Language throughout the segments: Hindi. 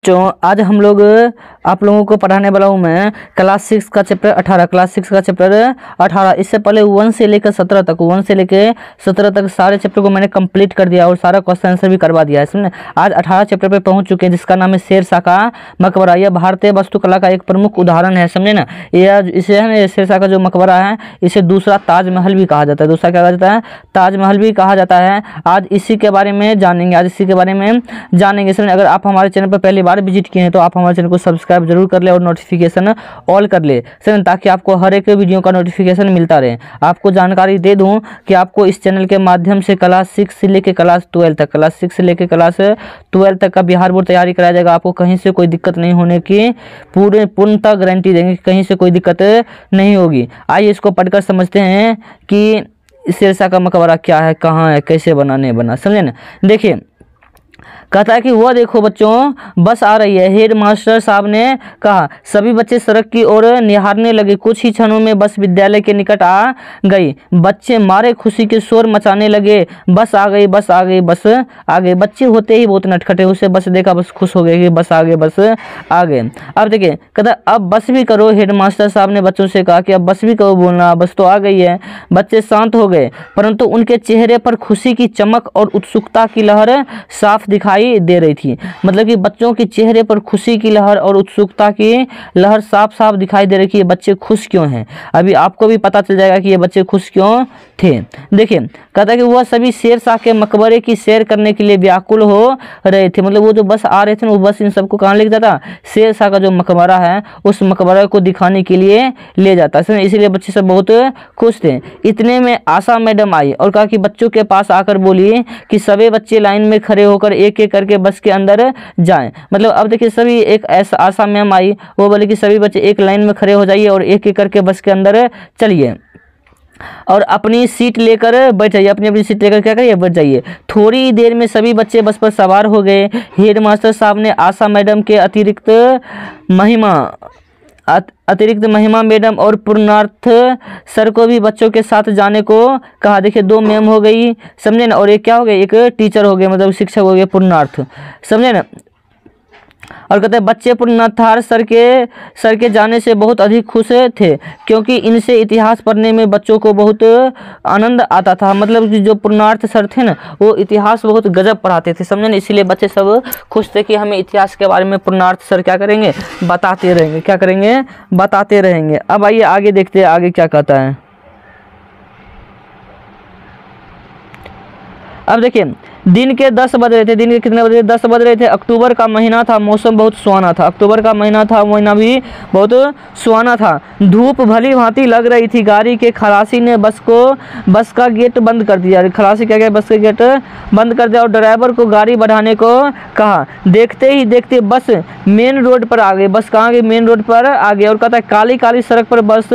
बच्चों आज हम लोग आप लोगों को पढ़ाने वाला हूँ मैं क्लास 6 का चैप्टर 18 क्लास 6 का चैप्टर 18। इससे पहले 1 से लेकर 17 तक सारे चैप्टर को मैंने कंप्लीट कर दिया और सारा क्वेश्चन आंसर भी करवा दिया है, समझे। आज 18 चैप्टर पे पहुंच चुके हैं जिसका नाम है शेरशाह का मकबरा। यह भारतीय वास्तुकला का एक प्रमुख उदाहरण है, समझे ना। इसे है ना शेरशाह का जो मकबरा है इसे दूसरा ताजमहल भी कहा जाता है। दूसरा क्या कहा जाता है? ताजमहल भी कहा जाता है। आज इसी के बारे में जानेंगे, समझे। अगर आप हमारे चैनल पर पहली बार विजिट किए हैं तो आप हमारे चैनल को सब्सक्राइब जरूर कर ले और नोटिफिकेशन ऑल कर ले, समझे, ताकि आपको हर एक वीडियो का नोटिफिकेशन मिलता रहे। आपको जानकारी दे दूं कि आपको इस चैनल के माध्यम से क्लास 6 से लेकर क्लास 12 तक का बिहार बोर्ड तैयारी कराया जाएगा। आपको कहीं से कोई दिक्कत नहीं होने की पूर्णतः गारंटी देंगे, कहीं से कोई दिक्कत नहीं होगी। आइए इसको पढ़कर समझते हैं कि शेरशाह का मकबरा क्या है, कहाँ है, कैसे बना, समझे ना। देखिए कहता है कि वह देखो बच्चों बस आ रही है। हेड मास्टर साहब ने कहा। सभी बच्चे सड़क की ओर निहारने लगे। कुछ ही क्षणों में बस विद्यालय के निकट आ गई। बच्चे मारे खुशी के शोर मचाने लगे। बस आ गई, बस आ गई, बस आ गई। बच्चे होते ही बहुत नटखटे, उसे बस देखा बस खुश हो गए कि बस आ गए, बस आ गए। अब देखिए कहता अब बस भी करो। हेड मास्टर साहब ने बच्चों से कहा कि अब बस भी करो, बोलना बस तो आ गई है। बच्चे शांत हो गए परंतु उनके चेहरे पर खुशी की चमक और उत्सुकता की लहर साफ दिखाई दे रही थी। मतलब कि बच्चों के चेहरे पर खुशी की लहर और उत्सुकता की लहर साफ साफ दिखाई दे रही है कि ये बच्चे खुश क्यों हैं। अभी आपको भी पता चल जाएगा कि ये बच्चे खुश क्यों थे। देखिए कहता है कि वह सभी शेरशाह के मकबरे की सैर करने के लिए व्याकुल हो रहे थे। मतलब वो जो बस आ रहे थे वो बस इन सबको कहाँ ले जाता? शेरशाह का जो मकबरा है उस मकबरा को दिखाने के लिए ले जाता है, इसीलिए बच्चे सब बहुत खुश थे। इतने में आशा मैडम आई और कहा कि बच्चों के पास आकर बोली कि सभी बच्चे लाइन में खड़े होकर एक एक करके बस के अंदर जाएं। मतलब अब देखिए सभी एक ऐसा आशा मैम आई, वो बोले कि सभी बच्चे एक लाइन में खड़े हो जाइए और एक एक करके बस के अंदर चलिए और अपनी सीट लेकर बैठ जाइए। अपनी सीट लेकर क्या करिए? बैठ जाइए। थोड़ी देर में सभी बच्चे बस पर सवार हो गए। हेड मास्टर साहब ने आशा मैडम के अतिरिक्त महिमा मैडम और पूर्णार्थ सर को भी बच्चों के साथ जाने को कहा। देखिए 2 मैम हो गई, समझे ना, और एक क्या हो गया? एक टीचर हो गए, मतलब शिक्षक हो गए पूर्णार्थ, समझे ना। और कहते हैं बच्चे पूर्णार्थ सर के जाने से बहुत अधिक खुश थे क्योंकि इनसे इतिहास पढ़ने में बच्चों को बहुत आनंद आता था। मतलब कि जो पूर्णार्थ सर थे ना वो इतिहास बहुत गजब पढ़ाते थे, समझे ना। इसीलिए बच्चे सब खुश थे कि हमें इतिहास के बारे में पूर्णार्थ सर क्या करेंगे? बताते रहेंगे। क्या करेंगे? बताते रहेंगे। अब आइए आगे देखते हैं आगे क्या कहता है। अब देखिए दिन के 10 बज रहे थे। दिन के कितने बज रहे थे? 10 बज रहे थे। अक्टूबर का महीना था, मौसम बहुत सुहाना था। अक्टूबर का महीना था, महीना भी बहुत सुहाना था। धूप भली भांति लग रही थी। गाड़ी के खलासी ने बस का गेट बंद कर दिया। खलासी क्या गया? बस का गेट बंद कर दिया और ड्राइवर को गाड़ी बढ़ाने को कहा। देखते ही देखते बस मेन रोड पर आ गई। बस कहाँ गई? मेन रोड पर आ गई। और कहता है काली काली सड़क पर बस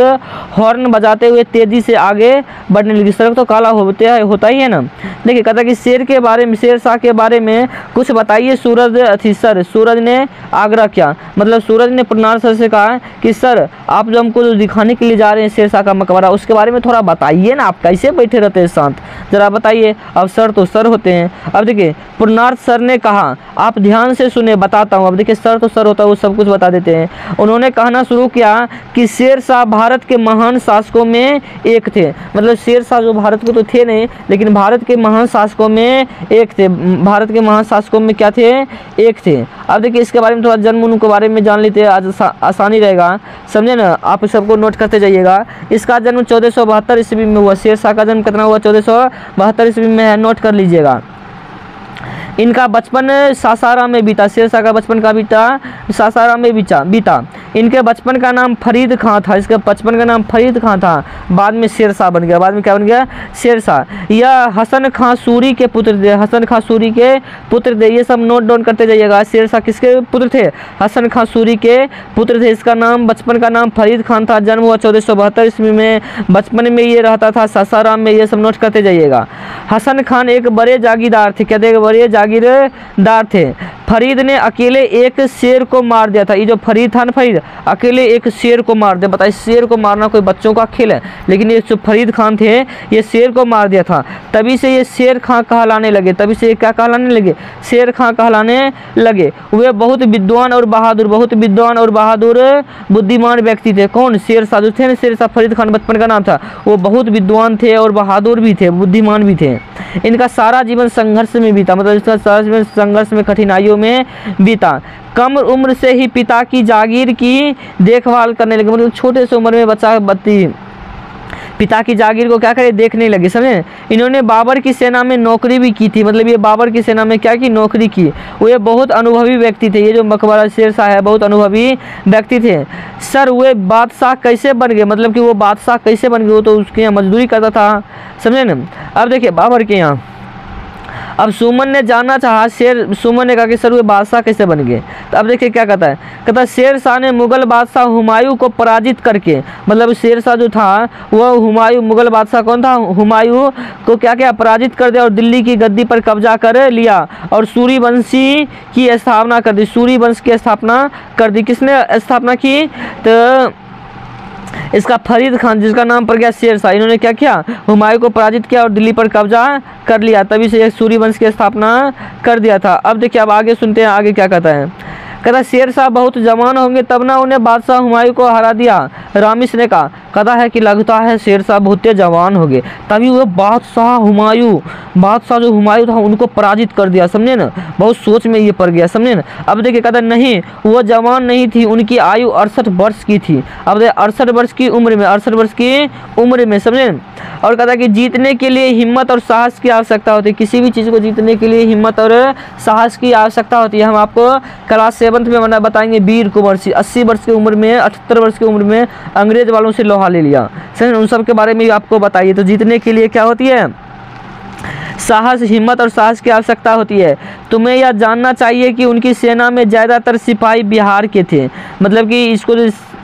हॉर्न बजाते हुए तेजी से आगे बढ़ने लगी। सड़क तो काला होता ही है ना। देखिए कहता है कि शेरशाह के बारे में कुछ बताइए। सूरज ने आग्रह किया। मतलब सूरज ने पूर्णार्थ सर से कहा कि सर आप जो हमको दिखाने के लिए जा रहे हैं शेरशाह का मकबरा उसके बारे में थोड़ा बताइए ना, आप कैसे बैठे रहते हैं शांत, जरा बताइए। अब सर तो सर होते हैं। अब देखिए पूर्णार्थ सर ने कहा आप ध्यान से सुने, बताता हूँ। अब देखिए सर तो सर होता है, वो सब कुछ बता देते हैं। उन्होंने कहना शुरू किया कि शेरशाह भारत के महान शासकों में एक थे। मतलब शेरशाह जो भारत के तो थे नहीं लेकिन भारत के महान शासकों में एक थे। भारत के महान शासकों में क्या थे? एक थे। अब देखिए इसके बारे में थोड़ा जन्म उनके बारे में जान लेते हैं, आज आसानी रहेगा, समझे ना। आप सबको नोट करते जाइएगा। इसका जन्म 1472 ईस्वी में हुआ। शेरशाह का जन्म कितना हुआ? 1472 ईस्वी में है, नोट कर लीजिएगा। इनका बचपन सासाराम में बीता। शेरशाह का बचपन का सासाराम में बीता। इनके बचपन का नाम फरीद खां था। इसके बचपन का नाम फरीद खां था। बाद में शेरशाह बन गया। बाद में क्या बन गया? शेरशाह। यह हसन खां सूरी के पुत्र थे। हसन खां सूरी के पुत्र थे। ये सब नोट डाउन करते जाइएगा। शेरशाह किसके पुत्र थे? हसन खां सूरी के पुत्र थे। इसका नाम बचपन का नाम फरीद खान था। जन्म हुआ 1472 ईस्वी में। बचपन में ये रहता था सासाराम में। ये सब नोट करते जाइएगा। हसन खान एक बड़े जागीरदार थे। कहते हैं बड़े जागीरदार थे। फरीद ने अकेले एक शेर को मार दिया था। ये जो फरीद था ना, फरीद अकेले एक शेर को मार दिया। बताइए, शेर को मारना कोई बच्चों का खेल है? लेकिन ये जो फरीद खान थे ये शेर को मार दिया था। तभी से ये शेर खां कहलाने लगे, तभी से ये क्या कहलाने लगे? शेर खां कहलाने लगे। वे बहुत विद्वान और बहादुर, बहुत विद्वान और बहादुर बुद्धिमान व्यक्ति थे। कौन? शेरशाह जो थे ना, शेरशाह फरीद खान बचपन का नाम था। वो बहुत विद्वान थे और बहादुर भी थे, बुद्धिमान भी थे। इनका सारा जीवन संघर्ष में बीता, मतलब इसका सारा जीवन संघर्ष में, कठिनाइयों में बीता। कम उम्र से ही पिता की जागीर की देखभाल करने लगे, मतलब छोटे से उम्र में बच्चा बत्ती पिता की जागीर को क्या करे? देखने लगे, समझे? इन्होंने बाबर की सेना में नौकरी भी की थी, मतलब ये बाबर की सेना में क्या की? नौकरी की। वो ये बहुत अनुभवी व्यक्ति थे। ये जो मकबरा शेरशाह है बहुत अनुभवी व्यक्ति थे। सर वे बादशाह कैसे बन गए? मतलब कि वो बादशाह कैसे बन गए? वो तो उसके यहाँ मजदूरी करता था, समझे ना। अब देखिए बाबर के यहाँ, अब सुमन ने जानना चाहा, सुमन ने कहा कि सर वे बादशाह कैसे बन गए? तो अब देखिए क्या कहता है, कहता है शेरशाह ने मुगल बादशाह हुमायूं को पराजित करके, मतलब शेरशाह जो था वह हुमायूं, मुगल बादशाह कौन था? हुमायूं को क्या क्या पराजित कर दिया और दिल्ली की गद्दी पर कब्जा कर लिया और सूर्यवंशी की स्थापना कर दी। सूर्यवंश की स्थापना कर दी। किसने स्थापना की? तो इसका फरीद खान, जिसका नाम पड़ गया शेरशाह, इन्होंने क्या किया? हुमायूं को पराजित किया और दिल्ली पर कब्जा कर लिया। तभी से सूर्यवंश की स्थापना कर दिया था। अब देखिए, अब आगे सुनते हैं आगे क्या कहता है। कहता शेरशाह बहुत जवान होंगे तब ना उन्हें बादशाह हुमायूं को हरा दिया। रामिस ने कहा, कहता है कि लगता है शेरशाह बहुत जवान हो गए तभी वह बादशाह हुमायूं, बादशाह जो हुमायूं था उनको पराजित कर दिया, समझे ना। बहुत सोच में ये पड़ गया, समझे ना। अब देखिए कहता नहीं, वो जवान नहीं थी, उनकी आयु 68 वर्ष की थी। अब देखिए 68 वर्ष की उम्र में, 68 वर्ष की उम्र में, समझे। और कहता कि जीतने के लिए हिम्मत और साहस की आवश्यकता होती है। किसी भी चीज़ को जीतने के लिए हिम्मत और साहस की आवश्यकता होती है। हम आपको क्लास 7th में बताएंगे वीर कुंवर सिंह 80 वर्ष की उम्र में, 78 वर्ष की उम्र में अंग्रेज वालों से लोहा ले लिया, समझे। उन सब के बारे में आपको बताइए। तो जीतने के लिए क्या होती है? साहस, हिम्मत और साहस की आवश्यकता होती है। तुम्हें यह जानना चाहिए कि उनकी सेना में ज़्यादातर सिपाही बिहार के थे, मतलब कि इसको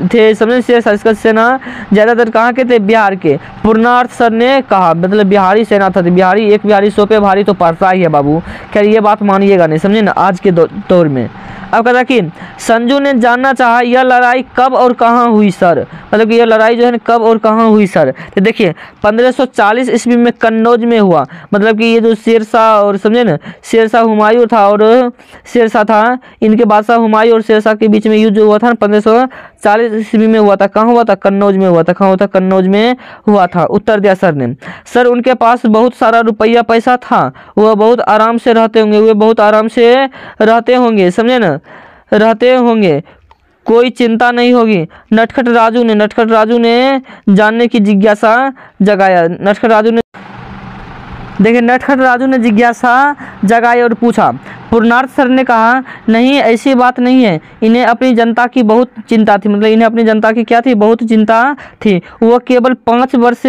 थे, समझे। इसका सेना ज़्यादातर कहाँ के थे? बिहार के। पूर्णार्थ सर ने कहा, मतलब बिहारी सेना था। बिहारी, एक बिहारी 100 पे भारी तो पड़ता ही है बाबू। खैर ये बात मानिएगा नहीं, समझे ना, आज के दौर में। अब कहता कि संजू ने जानना चाहा यह लड़ाई कब और कहाँ हुई सर, मतलब कि यह लड़ाई जो है ना कब और कहाँ हुई सर। तो देखिए 1540 ईस्वी में कन्नौज में हुआ, मतलब कि ये जो शेरशाह और, समझे ना, शेरशाह हुमायूं था और शेरशाह था, इनके बादशाह हुमायूं और शेरशाह के बीच में युद्ध जो हुआ था 1540 ईस्वी में हुआ था। कहाँ हुआ था? कन्नौज में हुआ था। कहाँ हुआ था? कन्नौज में हुआ था। उत्तर दिया सर ने। सर उनके पास बहुत सारा रुपया पैसा था, वह बहुत आराम से रहते होंगे, वे बहुत आराम से रहते होंगे, समझे ना, रहते होंगे, कोई चिंता नहीं होगी। नटखट राजू ने जानने की जिज्ञासा जगाया। नटखट राजू ने जिज्ञासा जगाई और पूछा। पूर्णार्थ सर ने कहा नहीं, ऐसी बात नहीं है, इन्हें अपनी जनता की बहुत चिंता थी, मतलब इन्हें अपनी जनता की क्या थी? बहुत चिंता थी। वो केवल 5 वर्ष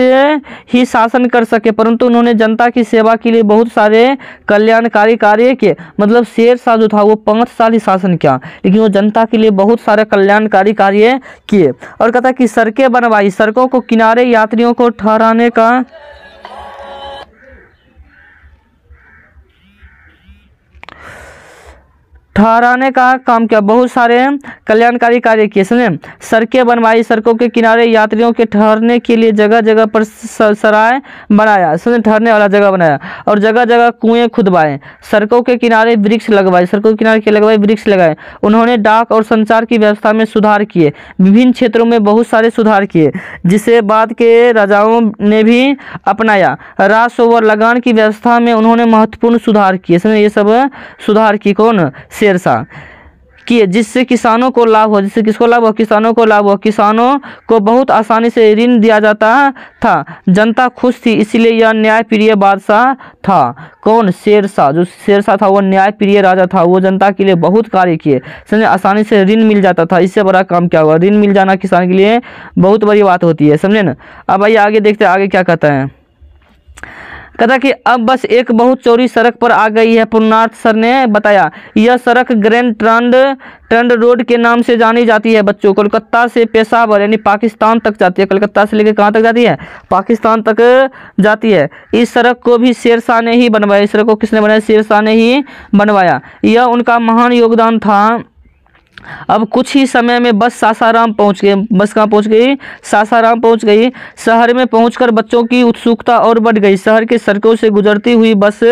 ही शासन कर सके, परंतु उन्होंने जनता की सेवा के लिए बहुत सारे कल्याणकारी कार्य किए। मतलब शेरशाह जो था वो 5 साल ही शासन किया, लेकिन वो जनता के लिए बहुत सारे कल्याणकारी कार्य किए। और कहता कि सड़कें बनवाई, सड़कों को किनारे यात्रियों को ठहराने का काम किया, बहुत सारे कल्याणकारी कार्य किए, समझे। सड़कें बनवाई, सड़कों के किनारे यात्रियों के ठहरने के लिए जगह जगह पर सराय बनाया, समझे, ठहरने वाला जगह बनाया। और जगह जगह कुएं खुदवाए, सड़कों के किनारे वृक्ष लगवाए, सड़कों के किनारे के लगवाए वृक्ष लगाए। उन्होंने डाक और संचार की व्यवस्था में सुधार किए, विभिन्न क्षेत्रों में बहुत सारे सुधार किए, जिसे बाद के राजाओं ने भी अपनाया। राजस्व और लगान की व्यवस्था में उन्होंने महत्वपूर्ण सुधार किए, समझे। ये सब सुधार की कौन? शेरशाह किए, जिससे किसानों को लाभ हो। जिससे किसको लाभ हो? किसानों को लाभ हो। किसानों को बहुत आसानी से ऋण दिया जाता था, जनता खुश थी, इसलिए यह न्यायप्रिय बादशाह था। कौन? शेरशाह। जो शेरशाह था वो न्यायप्रिय राजा था, वो जनता के लिए बहुत कार्य किए, समझे। आसानी से ऋण मिल जाता था, इससे बड़ा काम क्या हुआ? ऋण मिल जाना किसान के लिए बहुत बड़ी बात होती है, समझे ना। अब आइए आगे देखते हैं आगे क्या कहता है। कहता कि अब बस एक बहुत चौड़ी सड़क पर आ गई है। पूर्णार्थ सर ने बताया यह सड़क ग्रैंड ट्रंड रोड के नाम से जानी जाती है। बच्चों, कोलकाता से पेशावर यानी पाकिस्तान तक जाती है। कलकत्ता से लेकर कहाँ तक जाती है? पाकिस्तान तक जाती है। इस सड़क को भी शेरशाह ने ही बनवाया। इस सड़क को किसने बनाया? शेरशाह ने ही बनवाया। यह उनका महान योगदान था। अब कुछ ही समय में बस सासाराम पहुंच गए। बस कहाँ पहुंच गई? सासाराम पहुंच गई। शहर में पहुंचकर बच्चों की उत्सुकता और बढ़ गई। शहर के सड़कों से गुजरती हुई बस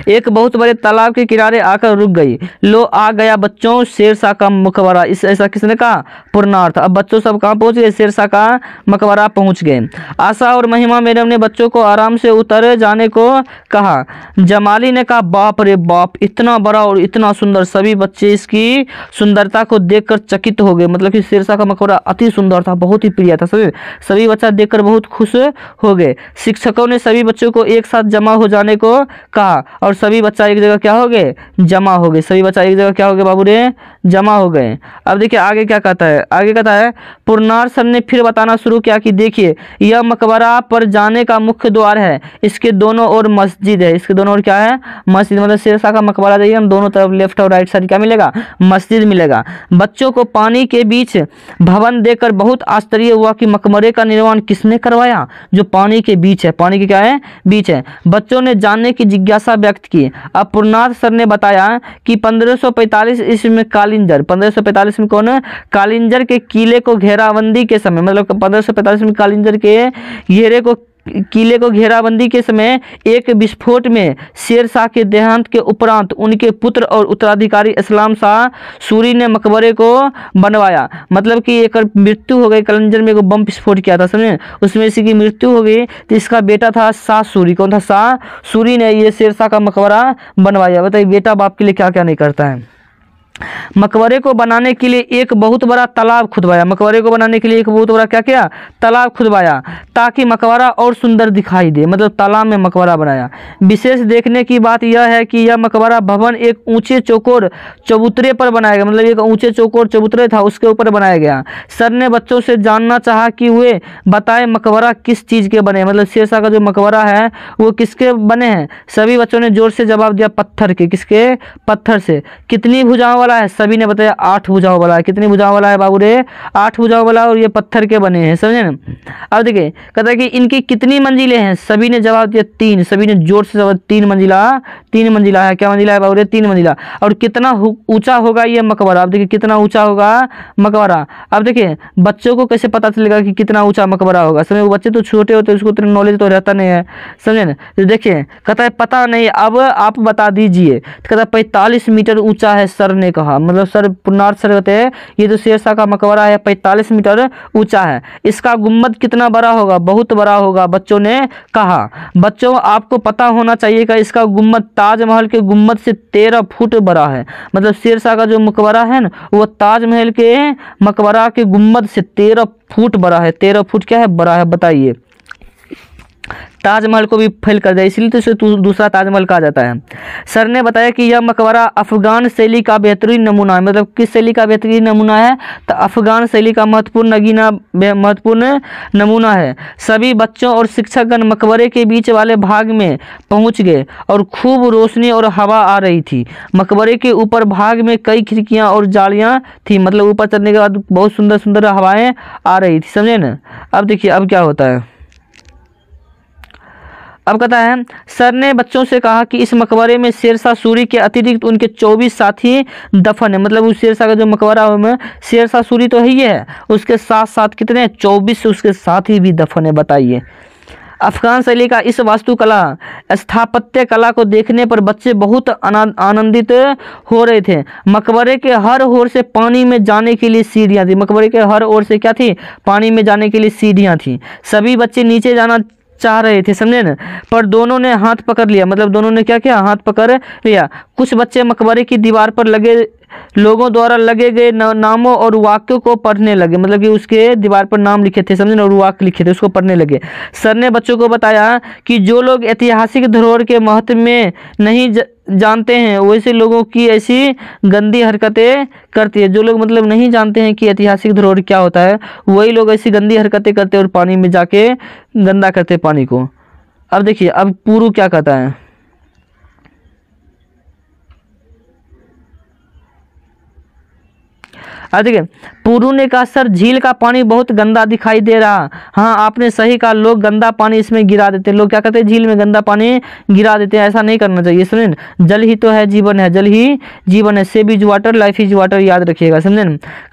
एक बहुत बड़े तालाब के किनारे आकर रुक गई। लो आ गया बच्चों शेरशाह का मकबरा। इस ऐसा किसने कहा? पूर्णार्थ। अब बच्चों सब कहाँ पहुंच गए? शेरशाह का मकबरा पहुंच गए। आशा और महिमा मैडम ने बच्चों को आराम से उतर जाने को कहा। जमाली ने कहा बाप रे बाप, इतना बड़ा और इतना सुंदर। सभी बच्चे इसकी सुंदरता को देखकर चकित हो गए। मतलब कि शेरशाह का मकबरा अति सुंदर था, बहुत ही प्रिय था। सभी बच्चा देखकर बहुत खुश हो गए। शिक्षकों ने सभी बच्चों को एक साथ जमा हो जाने को कहा और सभी बच्चा एक जगह क्या हो गए? जमा हो गए। सभी बच्चा एक जगह क्या हो गए बाबू रे? जमा हो गए। अब देखिए आगे क्या कहता है। आगे कहता है पूर्णार सर ने फिर बताना शुरू किया कि देखिए यह मकबरा पर जाने का मुख्य द्वार है। इसके दोनों ओर मस्जिद है। इसके दोनों ओर क्या है? मस्जिद। मतलब शेरशाह का मकबरा जाइए हम, दोनों तरफ लेफ्ट और राइट साइड क्या मिलेगा? मस्जिद मिलेगा। बच्चों को पानी के बीच भवन देखकर बहुत आश्चर्य हुआ कि मकबरे का निर्माण किसने करवाया? जो पानी के बीच है। पानी के क्या है? बीच है। बच्चों ने जानने की जिज्ञासा व्यक्त की। अब पूर्णार्थ सर ने बताया कि 1545 ईस्वी में कालिंजर, 1545 में कौन? कालिंजर के किले को घेराबंदी के समय, मतलब 1545 में कालिंजर के किले को घेराबंदी के समय एक विस्फोट में शेरशाह के देहांत के उपरांत उनके पुत्र और उत्तराधिकारी इस्लाम शाह सूरी ने मकबरे को बनवाया। मतलब कि एक मृत्यु हो गई। कालिंजर में एक बम विस्फोट किया था, समझे, उसमें इसी की मृत्यु हो गई। तो इसका बेटा था शाह सूरी। कौन था? शाह सूरी ने ये शेरशाह का मकबरा बनवाया। बताइए बेटा बाप के लिए क्या क्या नहीं करता है। मकबरे को बनाने के लिए एक बहुत बड़ा तालाब खुदवाया। मकबरे को बनाने के लिए एक बहुत बड़ा क्या किया? तालाब खुदवाया ताकि मकबरा और सुंदर दिखाई दे। मतलब तालाब में मकबरा बनाया। विशेष देखने की बात यह है कि यह मकबरा भवन एक ऊंचे चौकोर चबूतरे पर बनाया गया। मतलब एक ऊंचे चौकोर चबूतरे था, उसके ऊपर बनाया गया। सर ने बच्चों से जानना चाहा कि वे बताए मकबरा किस चीज़ के बने। मतलब शेरशाह का जो मकबरा है वो किसके बने हैं? सभी बच्चों ने जोर से जवाब दिया पत्थर के। किसके? पत्थर से। कितनी भुजाओं वाला है? सभी ने बताया 8 भुजाओं वाला है। कितनी भुजाओं वाला है बाबू रे? 8 भुजाओं वाला, और ये पत्थर के बने हैं, समझे ना। अब देखिए कहता है कि इनकी कितनी मंजिलें हैं? सभी ने जवाब दिया 3। सभी ने जोर से जवाब 3 मंजिला। 3 मंजिला है। क्या मंजिला है बाबू रे? 3 मंजिला। और कितना ऊंचा होगा ये मकबरा? अब देखिए कितना ऊंचा होगा मकबरा। अब देखिए बच्चों को कैसे पता चलेगा कि कितना ऊंचा मकबरा होगा? समझे, वो बच्चे तो छोटे होते हैं, उसको उतना नॉलेज तो रहता नहीं है, समझे ना। तो देखिए कहता है पता नहीं, अब आप बता दीजिए। कहता है 45 मीटर ऊंचा है, सर ने कहा। मतलब सर पूर्णार्थ सर कहते हैं ये जो शेरशाह का मकबरा है 45 मीटर ऊंचा है। इसका गुम्बद कितना बड़ा होगा? बहुत बड़ा होगा, बच्चों ने कहा। बच्चों आपको पता होना चाहिए कि इसका गुम्बद ताजमहल के गुम्बद से 13 फुट बड़ा है। मतलब शेरशाह का जो मकबरा है ना वो ताजमहल के मकबरा के गुम्बद से 13 फुट बड़ा है। 13 फुट क्या है? बड़ा है। बताइए ताजमहल को भी फेल कर दिया, इसलिए तो इसे दूसरा ताजमहल कहा जाता है। सर ने बताया कि यह मकबरा अफगान शैली का बेहतरीन नमूना है। मतलब किस शैली का बेहतरीन नमूना है? तो अफगान शैली का महत्वपूर्ण नमूना है। सभी बच्चों और शिक्षकगण मकबरे के बीच वाले भाग में पहुंच गए और खूब रोशनी और हवा आ रही थी। मकबरे के ऊपर भाग में कई खिड़कियां और जालियां थी। मतलब ऊपर चढ़ने के बाद बहुत सुंदर सुंदर हवाएं आ रही थी, समझे ना। अब देखिए अब क्या होता है। अब कहता है सर ने बच्चों से कहा कि इस मकबरे में शेरशाह सूरी के अतिरिक्त उनके 24 साथी दफन है। मतलब उस शेरशाह का जो मकबरा में शेरशाह सूरी तो ही है, उसके साथ साथ कितने 24 उसके साथी भी दफन है। बताइए अफगान शैली का इस वास्तुकला स्थापत्य कला को देखने पर बच्चे बहुत आनंदित हो रहे थे। मकबरे के हर ओर से पानी में जाने के लिए सीढ़ियाँ थी। मकबरे के हर ओर से क्या थी? पानी में जाने के लिए सीढ़ियाँ थी। सभी बच्चे नीचे जाना चाह रहे थे, समझे ना, पर दोनों ने हाथ पकड़ लिया। मतलब दोनों ने क्या किया? हाथ पकड़ लिया। कुछ बच्चे मकबरे की दीवार पर लगे लोगों द्वारा लगे गए नामों और वाक्यों को पढ़ने लगे। मतलब कि उसके दीवार पर नाम लिखे थे, समझे ना, और वाक्य लिखे थे, उसको पढ़ने लगे। सर ने बच्चों को बताया कि जो लोग ऐतिहासिक धरोहर के महत्व में नहीं जानते हैं वैसे लोगों की ऐसी गंदी हरकतें करती है। जो लोग मतलब नहीं जानते हैं कि ऐतिहासिक धरोहर क्या होता है, वही लोग ऐसी गंदी हरकतें करते हैं और पानी में जाके गंदा करते पानी को। अब देखिए अब पूरू क्या कहता है। अब देखिए पुरू ने कहा सर झील का पानी बहुत गंदा दिखाई दे रहा। हाँ आपने सही कहा, लोग गंदा पानी इसमें गिरा देते हैं। लोग क्या करते हैं, झील में गंदा पानी गिरा देते हैं, ऐसा नहीं करना चाहिए। समझे, जल ही तो है जीवन है, जल ही जीवन है। Save is water, life is water, याद रखिएगा। समझे।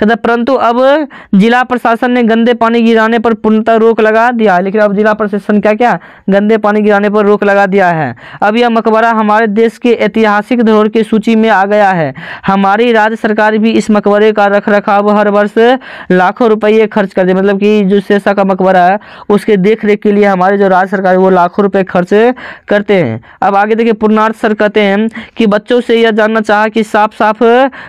कहते परंतु अब जिला प्रशासन ने गंदे पानी गिराने पर पूर्णतः रोक लगा दिया है। लेकिन अब जिला प्रशासन क्या क्या गंदे पानी गिराने पर रोक लगा दिया है। अब यह मकबरा हमारे देश के ऐतिहासिक धरोहर की सूची में आ गया है। हमारी राज्य सरकार भी इस मकबरे का रख रखाव हर वर्ष लाखों रुपये खर्च करती है। मतलब कि जो शेरशाह का मकबरा है उसके देख रेख के लिए हमारी जो राज्य सरकार है वो लाखों रुपए खर्च करते हैं। अब आगे देखिए, पूर्णार्थ सर कहते हैं कि बच्चों से यह जानना चाहा कि साफ साफ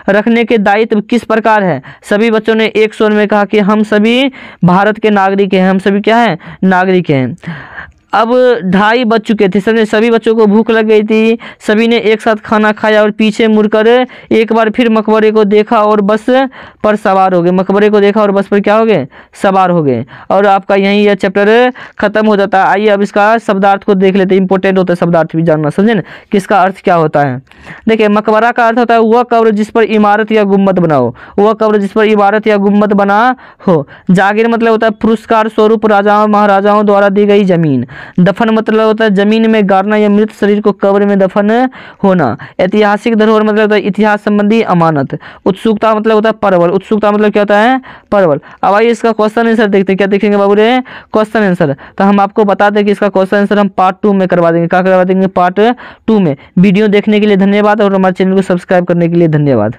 रखने के दायित्व किस प्रकार है। सभी बच्चों ने एक स्वर में कहा कि हम सभी भारत के नागरिक हैं, हम सभी क्या हैं, नागरिक हैं। अब 2:30 बज चुके थे। सभी बच्चों को भूख लग गई थी। सभी ने एक साथ खाना खाया और पीछे मुड़कर एक बार फिर मकबरे को देखा और बस पर सवार हो गए। मकबरे को देखा और बस पर क्या हो गए, सवार हो गए। और आपका यहीं यह चैप्टर खत्म हो जाता है। आइए अब इसका शब्दार्थ को देख लेते हैं। इंपॉर्टेंट होता है शब्दार्थ भी जानना, समझे ना, कि इसका अर्थ क्या होता है। देखिए, मकबरा का अर्थ होता है वह कब्र जिस पर इमारत या गुम्बद बना हो, वह कब्र जिस पर इमारत या गुम्बद बना हो। जागीर मतलब होता है पुरस्कार स्वरूप राजाओं महाराजाओं द्वारा दी गई जमीन। दफन मतलब होता है जमीन में गाड़ना या मृत शरीर को कब्र में दफन होना। ऐतिहासिक धरोहर मतलब होता है इतिहास संबंधी अमानत। उत्सुकता मतलब होता है परवल। उत्सुकता मतलब क्या होता है, परवल। अब आइए इसका क्वेश्चन आंसर देखते हैं। क्या देखेंगे बाबू रे, क्वेश्चन आंसर। तो हम आपको बता दें कि इसका क्वेश्चन आंसर हम पार्ट 2 में करवा देंगे। क्या करवा देंगे, पार्ट 2 में। वीडियो देखने के लिए धन्यवाद और हमारे चैनल को सब्सक्राइब करने के लिए धन्यवाद।